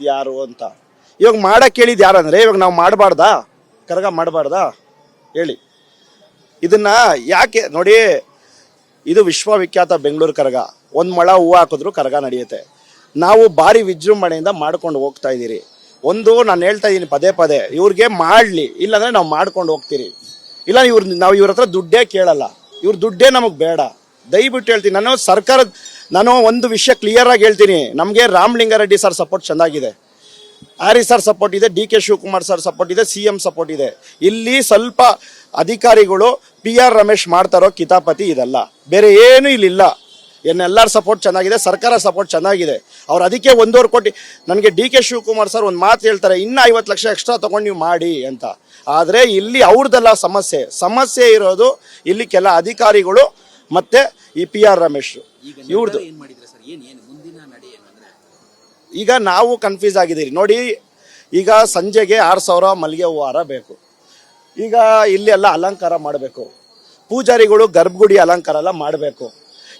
ಯಾರು ಅಂತ ಇವಾಗ ಮಾಡಕ್ಕೆ ಹೇಳಿದ್ ಯಾರಂದ್ರೆ ಇವಾಗ ನಾವು ಮಾಡಬಾರ್ದಾ? ಕರಗ ಮಾಡಬಾರ್ದಾ ಹೇಳಿ? ಇದನ್ನ ಯಾಕೆ ನೋಡಿ, ಇದು ವಿಶ್ವವಿಖ್ಯಾತ ಬೆಂಗಳೂರು ಕರಗ. ಒಂದು ಮೊಳ ಹೂವು ಹಾಕಿದ್ರು ಕರಗ ನಡೆಯುತ್ತೆ. ನಾವು ಭಾರಿ ವಿಜೃಂಭಣೆಯಿಂದ ಮಾಡ್ಕೊಂಡು ಹೋಗ್ತಾ ಇದ್ದೀರಿ. ಒಂದು ನಾನು ಹೇಳ್ತಾ ಇದ್ದೀನಿ ಪದೇ ಪದೇ, ಇವ್ರಿಗೆ ಮಾಡಲಿ, ಇಲ್ಲಾಂದ್ರೆ ನಾವು ಮಾಡ್ಕೊಂಡು ಹೋಗ್ತೀರಿ. ಇಲ್ಲ ನಾವು ಇವ್ರ ಹತ್ರ ದುಡ್ಡೇ ಕೇಳಲ್ಲ, ಇವ್ರ ದುಡ್ಡೇ ನಮಗೆ ಬೇಡ. ದಯವಿಟ್ಟು ಹೇಳ್ತೀನಿ, ನಾನು ಒಂದು ವಿಷಯ ಕ್ಲಿಯರ್ ಆಗಿ ಹೇಳ್ತೀನಿ. ನಮಗೆ ರಾಮಲಿಂಗಾರೆಡ್ಡಿ ಸರ್ ಸಪೋರ್ಟ್ ಚೆನ್ನಾಗಿದೆ, ಆರಿ ಸರ್ ಸಪೋರ್ಟ್ ಇದೆ, D K Shivakumar sir support ಇದೆ, CM ಸಪೋರ್ಟ್ ಇದೆ. ಇಲ್ಲಿ ಸ್ವಲ್ಪ ಅಧಿಕಾರಿಗಳು PR ರಮೇಶ್ ಮಾಡ್ತಾರೋ ಕಿತಾಪತಿ ಇದಲ್ಲ, ಬೇರೆ ಏನು ಇಲ್ಲಿಲ್ಲ. ಎಲ್ಲರ ಸಪೋರ್ಟ್ ಚೆನ್ನಾಗಿದೆ, ಸರ್ಕಾರ ಸಪೋರ್ಟ್ ಚೆನ್ನಾಗಿದೆ. ಅವ್ರು ಅದಕ್ಕೆ 1.5 ಕೋಟಿ. ನನಗೆ ಡಿ ಕೆ ಶಿವಕುಮಾರ್ ಸರ್ ಒಂದು ಮಾತು ಹೇಳ್ತಾರೆ, ಇನ್ನೂ 50 ಲಕ್ಷ ಎಕ್ಸ್ಟ್ರಾ ತೊಗೊಂಡು ನೀವು ಮಾಡಿ ಅಂತ. ಆದರೆ ಇಲ್ಲಿ ಅವ್ರದ್ದೆಲ್ಲ ಸಮಸ್ಯೆ ಇರೋದು ಇಲ್ಲಿ ಕೆಲ ಅಧಿಕಾರಿಗಳು ಮತ್ತೆ ಈ PR ರಮೇಶ್ ಇವ್ರದ್ದು. ಈಗ ನಾವು ಕನ್ಫ್ಯೂಸ್ ಆಗಿದ್ದೀರಿ ನೋಡಿ. ಈಗ ಸಂಜೆಗೆ 6,000 ಮಲ್ಲಿಗೆ ಹೂವು ಹಾರ ಬೇಕು. ಈಗ ಇಲ್ಲಿ ಎಲ್ಲ ಅಲಂಕಾರ ಮಾಡಬೇಕು, ಪೂಜಾರಿಗಳು ಗರ್ಭಗುಡಿ ಅಲಂಕಾರ ಎಲ್ಲ ಮಾಡಬೇಕು.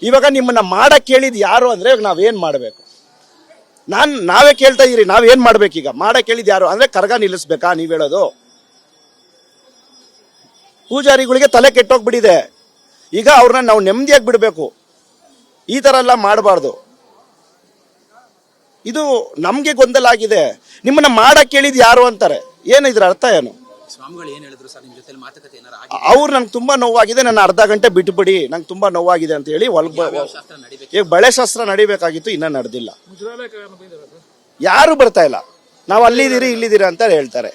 ಇವಾಗ ನಿಮ್ಮನ್ನ ಮಾಡಕ್ಕೆ ಹೇಳಿದ್ ಯಾರು ಅಂದ್ರೆ ಇವಾಗ ನಾವೇನ್ ಮಾಡಬೇಕು? ನಾವೇ ಕೇಳ್ತಾ ಇದೀರಿ, ನಾವೇನ್ ಮಾಡ್ಬೇಕು? ಈಗ ಮಾಡಕ್ಕೆ ಹೇಳಿದ್ ಯಾರು ಅಂದ್ರೆ ಕರಗ ನಿಲ್ಲಿಸ್ಬೇಕಾ ನೀವ್ ಹೇಳೋದು? ಪೂಜಾರಿಗಳಿಗೆ ತಲೆ ಕೆಟ್ಟೋಗ್ಬಿಟ್ಟಿದೆ. ಈಗ ಅವ್ರನ್ನ ನಾವು ನೆಮ್ಮದಿಯಾಗಿ ಬಿಡಬೇಕು, ಈ ತರ ಎಲ್ಲ ಮಾಡಬಾರ್ದು. ಇದು ನಮ್ಗೆ ಗೊಂದಲ ಆಗಿದೆ. ನಿಮ್ಮನ್ನ ಮಾಡಕ್ ಕೇಳಿದ್ ಯಾರು ಅಂತಾರೆ, ಏನು ಇದ್ರ ಅರ್ಥ ಏನು? ಅವ್ರು ನಂಗೆ ತುಂಬಾ ನೋವಾಗಿದೆ, ನನ್ನ ಅರ್ಧ ಗಂಟೆ ಬಿಟ್ಬಿಡಿ, ನಂಗೆ ತುಂಬಾ ನೋವಾಗಿದೆ ಅಂತ ಹೇಳಿ ಈಗ ಬಳೆ ಶಾಸ್ತ್ರ ನಡಿಬೇಕಾಗಿತ್ತು, ಇನ್ನ ನಡೆದಿಲ್ಲ. ಯಾರು ಬರ್ತಾ ಇಲ್ಲ, ನಾವು ಇಲ್ಲಿದ್ದೀರಿ ಅಂತ ಹೇಳ್ತಾರೆ.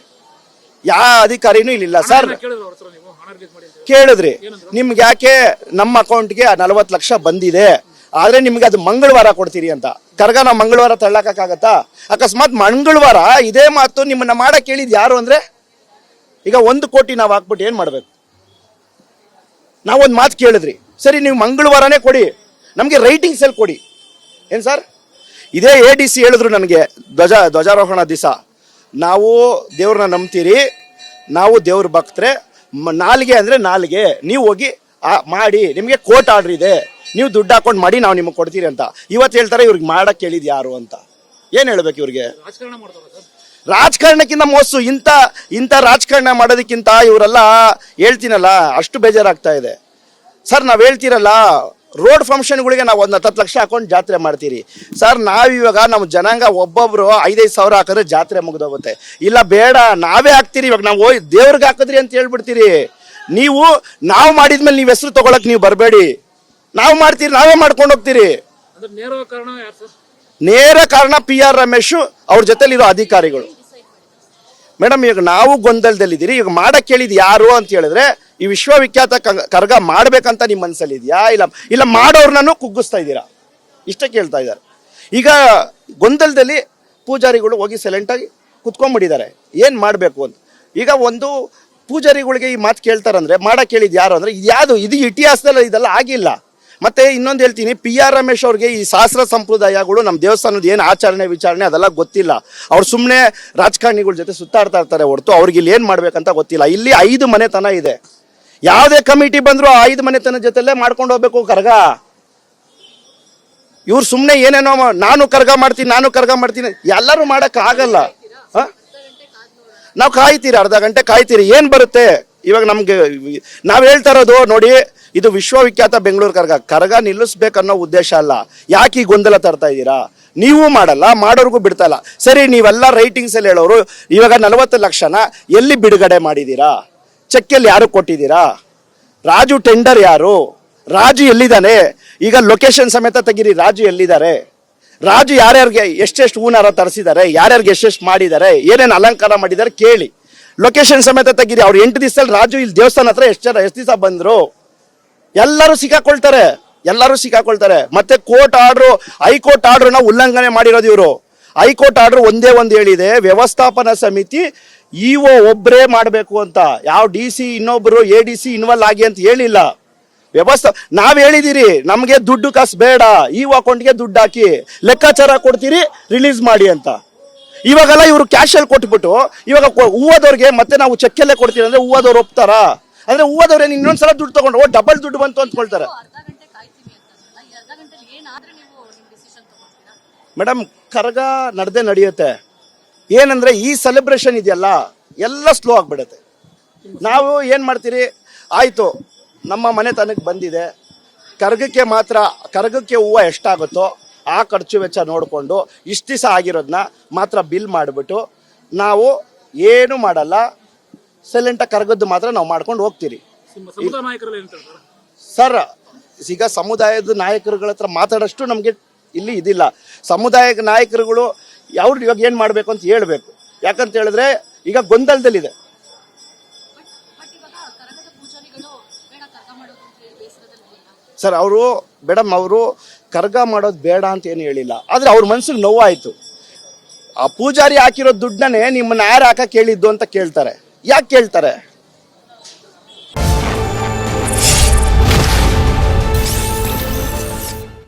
ಯಾವ ಅಧಿಕಾರಿನೂ ಇಲ್ಲಿಲ್ಲ. ಸರ್ ಕೇಳಿದ್ರಿ, ನಿಮ್ಗೆ ಯಾಕೆ ನಮ್ಮ ಅಕೌಂಟ್ಗೆ 40 ಲಕ್ಷ ಬಂದಿದೆ, ಆದ್ರೆ ನಿಮ್ಗೆ ಅದು ಮಂಗಳವಾರ ಕೊಡ್ತೀರಿ ಅಂತ. ಕರ್ಗ ನಾವು ಮಂಗಳವಾರ ತಳ್ಳಕ್ಕಾಗತ್ತಾ? ಅಕಸ್ಮಾತ್ ಮಂಗಳವಾರ ಇದೇ ಮಾತು ನಿಮ್ಮನ್ನ ಮಾಡಕ್ ಕೇಳಿದ್ ಯಾರು ಅಂದ್ರೆ ಈಗ 1 ಕೋಟಿ ನಾವು ಹಾಕ್ಬಿಟ್ಟು ಏನ್ ಮಾಡ್ಬೇಕು? ನಾವೊಂದು ಮಾತು ಕೇಳಿದ್ರಿ, ಸರಿ ನೀವು ಮಂಗಳವಾರನೇ ಕೊಡಿ, ನಮ್ಗೆ ರೈಟಿಂಗ್ಸ್ ಅಲ್ಲಿ ಕೊಡಿ. ಏನ್ ಸರ್? ಇದೇ ADC ಹೇಳಿದ್ರು ನನಗೆ ಧ್ವಜಾರೋಹಣ ದಿವಸ, ನಾವು ದೇವ್ರನ್ನ ನಂಬ್ತೀರಿ, ನಾವು ದೇವ್ರ ಭಕ್ತರೆ, ನಾಲ್ಗೆ ಅಂದ್ರೆ ನಾಲ್ಗೆ, ನೀವು ಹೋಗಿ ಮಾಡಿ, ನಿಮ್ಗೆ ಕೋರ್ಟ್ ಆರ್ಡರ್ ಇದೆ, ನೀವು ದುಡ್ಡು ಹಾಕೊಂಡು ಮಾಡಿ, ನಾವು ನಿಮಗೆ ಕೊಡ್ತೀರಿ ಅಂತ. ಇವತ್ತು ಹೇಳ್ತಾರೆ ಇವ್ರಿಗೆ ಮಾಡಕ್ ಕೇಳಿದ್ ಯಾರು ಅಂತ. ಏನ್ ಹೇಳ್ಬೇಕು ಇವ್ರಿಗೆ? ರಾಜಕಾರಣಕ್ಕಿಂತ ಮೋಸು ಇಂಥ ರಾಜಕಾರಣ ಮಾಡೋದಕ್ಕಿಂತ ಇವರೆಲ್ಲ ಹೇಳ್ತೀನಲ್ಲ, ಅಷ್ಟು ಬೇಜಾರಾಗ್ತಾ ಇದೆ. ಸರ್ ನಾವ್ ಹೇಳ್ತೀರಲ್ಲ, ರೋಡ್ ಫಂಕ್ಷನ್ಗಳಿಗೆ ನಾವು 10 ಲಕ್ಷ ಹಾಕೊಂಡು ಜಾತ್ರೆ ಮಾಡ್ತೀರಿ. ಸರ್ ನಾವಿವಾಗ ನಮ್ಮ ಜನಾಂಗ ಒಬ್ಬೊಬ್ರು 5-5 ಸಾವಿರ ಹಾಕಿದ್ರೆ ಜಾತ್ರೆ ಮುಗ್ದೋಗುತ್ತೆ. ಇಲ್ಲ ಬೇಡ, ನಾವೇ ಹಾಕ್ತೀರಿ. ಇವಾಗ ನಾವು ದೇವ್ರಿಗೆ ಹಾಕಿದ್ರಿ ಅಂತ ಹೇಳ್ಬಿಡ್ತೀರಿ. ನಾವು ಮಾಡಿದ್ಮೇಲೆ ನೀವು ಹೆಸರು ತಗೊಳಕ್ ನೀವು ಬರಬೇಡಿ. ನಾವು ಮಾಡ್ತೀರಿ, ನಾವೇ ಮಾಡ್ಕೊಂಡು ಹೋಗ್ತೀರಿ. ನೇರ ಕಾರಣ PR ರಮೇಶ್ ಅವ್ರ ಜೊತೆಲಿರೋ ಅಧಿಕಾರಿಗಳು. ಮೇಡಮ್ ಈಗ ನಾವು ಗೊಂದಲದಲ್ಲಿದ್ದೀರಿ. ಈಗ ಮಾಡಕ್ ಕೇಳಿದ್ ಯಾರು ಅಂತ ಹೇಳಿದ್ರೆ, ಈ ವಿಶ್ವವಿಖ್ಯಾತ ಕರಗ ಮಾಡ್ಬೇಕಂತ ನಿಮ್ಮ ಮನಸ್ಸಲ್ಲಿ ಇದೆಯಾ, ಇಲ್ಲ ಮಾಡೋರ್ನೂ ಕುಗ್ಗಿಸ್ತಾ ಇದ್ದೀರಾ? ಇಷ್ಟ ಕೇಳ್ತಾ ಇದ್ದಾರೆ. ಈಗ ಗೊಂದಲದಲ್ಲಿ ಪೂಜಾರಿಗಳು ಹೋಗಿ ಸೈಲೆಂಟ್ ಆಗಿ ಕುತ್ಕೊಂಡ್ಬಿಟ್ಟಿದ್ದಾರೆ, ಏನ್ ಮಾಡ್ಬೇಕು ಅಂತ. ಈಗ ಒಂದು ಪೂಜಾರಿಗಳಿಗೆ ಈ ಮಾತು ಕೇಳ್ತಾರಂದ್ರೆ ಮಾಡಕ್ ಕೇಳಿದ್ ಯಾರು ಅಂದ್ರೆ ಇದು ಇತಿಹಾಸದಲ್ಲಿ ಇದೆಲ್ಲ ಆಗಿಲ್ಲ. ಮತ್ತೆ ಇನ್ನೊಂದು ಹೇಳ್ತೀನಿ, PR ರಮೇಶ್ ಅವ್ರಿಗೆ ಈ ಶಾಸ್ತ್ರ ಸಂಪ್ರದಾಯಗಳು, ನಮ್ಮ ದೇವಸ್ಥಾನದ ಏನು ಆಚರಣೆ ವಿಚಾರಣೆ ಅದೆಲ್ಲ ಗೊತ್ತಿಲ್ಲ. ಅವ್ರು ಸುಮ್ಮನೆ ರಾಜಕಾರಣಿಗಳ ಜೊತೆ ಸುತ್ತಾಡ್ತಾ ಇರ್ತಾರೆ ಹೊರತು ಅವ್ರಿಗೆ ಇಲ್ಲಿ ಏನ್ ಮಾಡ್ಬೇಕಂತ ಗೊತ್ತಿಲ್ಲ. ಇಲ್ಲಿ 5 ಮನೆತನ ಇದೆ, ಯಾವುದೇ ಕಮಿಟಿ ಬಂದ್ರು 5 ಮನೆತನ ಜೊತೆಲ್ಲೇ ಮಾಡ್ಕೊಂಡು ಹೋಗ್ಬೇಕು ಕರ್ಗ. ಇವ್ರು ಸುಮ್ಮನೆ ಏನೇನೋ ನಾನು ಕರ್ಗ ಮಾಡ್ತೀನಿ ಎಲ್ಲರೂ ಮಾಡಕ್ ಆಗಲ್ಲ. ನಾವು ಕಾಯ್ತೀರಿ, ಅರ್ಧ ಗಂಟೆ ಕಾಯ್ತೀರಿ, ಏನ್ ಬರುತ್ತೆ? ಇವಾಗ ನಮ್ಗೆ ನಾವ್ ಹೇಳ್ತಾ ಇರೋದು ನೋಡಿ, ಇದು ವಿಶ್ವವಿಖ್ಯಾತ ಬೆಂಗಳೂರು ಕರಗ ನಿಲ್ಲಿಸ್ಬೇಕನ್ನೋ ಉದ್ದೇಶ ಅಲ್ಲ. ಯಾಕೆ ಈ ಗೊಂದಲ ತರ್ತಾ ಇದ್ದೀರಾ? ನೀವು ಮಾಡಲ್ಲ, ಮಾಡೋರ್ಗೂ ಬಿಡ್ತಾ ಇಲ್ಲ. ಸರಿ, ನೀವೆಲ್ಲ ರೈಟಿಂಗ್ಸ್ ಅಲ್ಲಿ ಹೇಳೋರು, ಇವಾಗ 40 ಲಕ್ಷನ ಎಲ್ಲಿ ಬಿಡುಗಡೆ ಮಾಡಿದೀರಾ? ಚೆಕ್ ಯಾರು ಕೊಟ್ಟಿದ್ದೀರಾ? ರಾಜು ಟೆಂಡರ್ ಯಾರು? ರಾಜು ಎಲ್ಲಿದ್ದಾನೆ? ಈಗ ಲೊಕೇಶನ್ ಸಮೇತ ತೆಗೀರಿ, ರಾಜು ಎಲ್ಲಿದ್ದಾರೆ? ರಾಜು ಯಾರ್ಯಾರಿಗೆ ಎಷ್ಟೆಷ್ಟು ಹೂನಾರ ತರಿಸಿದ್ದಾರೆ, ಯಾರ್ಯಾರಿಗೆ ಎಷ್ಟೆಷ್ಟು ಮಾಡಿದ್ದಾರೆ, ಏನೇನು ಅಲಂಕಾರ ಮಾಡಿದ್ದಾರೆ ಕೇಳಿ. ಲೊಕೇಶನ್ ಸಮೇತ ತೆಗೀರಿ. ಅವ್ರು 8 ದಿವಸದಲ್ಲಿ ರಾಜು ಇಲ್ಲಿ ದೇವಸ್ಥಾನ ಹತ್ರ ಎಷ್ಟು ದಿವಸ ಬಂದ್ರು? ಎಲ್ಲರೂ ಸಿಕ್ಕಾಕೊಳ್ತಾರೆ. ಮತ್ತೆ ಹೈಕೋರ್ಟ್ ಆರ್ಡರ್ನ ಉಲ್ಲಂಘನೆ ಮಾಡಿರೋದು ಇವರು. ಹೈಕೋರ್ಟ್ ಆರ್ಡರ್ ಒಂದೇ ಹೇಳಿದೆ, ವ್ಯವಸ್ಥಾಪನಾ ಸಮಿತಿ EO ಒಬ್ಬರೇ ಮಾಡಬೇಕು ಅಂತ. ಯಾವ DC ಇನ್ನೊಬ್ರು ADC ಇನ್ವಾಲ್ವ್ ಆಗಿ ಅಂತ ಹೇಳಿಲ್ಲ. ನಾವ್ ಹೇಳಿದಿರಿ, ನಮ್ಗೆ ದುಡ್ಡು ಕಾಸು ಬೇಡ, EO ಅಕೌಂಟ್ಗೆ ದುಡ್ಡು ಹಾಕಿ ಲೆಕ್ಕಾಚಾರ ಕೊಡ್ತೀರಿ, ರಿಲೀಸ್ ಮಾಡಿ ಅಂತ. ಇವಾಗೆಲ್ಲ ಇವರು ಕ್ಯಾಶ್ ಅಲ್ಲಿ ಕೊಟ್ಬಿಟ್ಟು ಇವಾಗ ಹೂವದವ್ರಿಗೆ ಮತ್ತೆ ನಾವು ಚೆಕ್ಕಲ್ಲೇ ಕೊಡ್ತೀವಿ ಅಂದ್ರೆ ಹೂವದವ್ರು ಒಪ್ತಾರಾ? ಅಂದ್ರೆ ಹೂವದವ್ರೇನು ಇನ್ನೊಂದ್ಸಲ ದುಡ್ಡು ತಗೊಂಡು ಡಬಲ್ ದುಡ್ಡು ಬಂತು ಅಂದ್ಕೊಳ್ತಾರೆ. ಮೇಡಮ್ ಕರಗ ನಡೆಯುತ್ತೆ. ಏನಂದ್ರೆ ಈ ಸೆಲೆಬ್ರೇಷನ್ ಇದೆಯಲ್ಲ ಎಲ್ಲ ಸ್ಲೋ ಆಗಿಬಿಡುತ್ತೆ. ನಾವು ಏನು ಮಾಡ್ತೀರಿ, ಆಯಿತು ನಮ್ಮ ಮನೆತನಕ್ಕೆ ಬಂದಿದೆ, ಕರ್ಗಕ್ಕೆ ಹೂವು ಎಷ್ಟಾಗುತ್ತೋ ಆ ಖರ್ಚು ವೆಚ್ಚ ನೋಡಿಕೊಂಡು ಇಷ್ಟು ದಿವಸ ಆಗಿರೋದನ್ನ ಮಾತ್ರ ಬಿಲ್ ಮಾಡಿಬಿಟ್ಟು ನಾವು ಏನು ಮಾಡಲ್ಲ, ಸೈಲೆಂಟಾಗಿ ಕರ್ಗದ್ದು ಮಾತ್ರ ನಾವು ಮಾಡ್ಕೊಂಡು ಹೋಗ್ತೀರಿ. ಸರ್ ಈಗ ಸಮುದಾಯದ ನಾಯಕರುಗಳ ಹತ್ರ ಮಾತಾಡೋಷ್ಟು ನಮಗೆ ಇಲ್ಲಿ ಇದಿಲ್ಲ. ಸಮುದಾಯ ನಾಯಕರುಗಳು ಅವ್ರು ಇವಾಗ ಏನು ಮಾಡಬೇಕು ಅಂತ ಹೇಳ್ಬೇಕು. ಯಾಕಂತ ಹೇಳಿದ್ರೆ ಈಗ ಗೊಂದಲದಲ್ಲಿದೆ. ಸರ್ ಅವರು ಮೇಡಮ್ ಅವರು ಕರ್ಗ ಮಾಡೋದು ಬೇಡ ಅಂತ ಏನು ಹೇಳಿಲ್ಲ, ಆದರೆ ಅವ್ರ ಮನ್ಸಿಗೆ ನೋವಾಯಿತು. ಆ ಪೂಜಾರಿ ಹಾಕಿರೋ ದುಡ್ಡನ್ನೇ ನಿಮ್ಮನ್ನ ಯಾರು ಹಾಕಕ್ಕೆ ಹೇಳಿದ್ದು ಅಂತ ಕೇಳ್ತಾರೆ. ಯಾಕೆ ಕೇಳ್ತಾರೆ?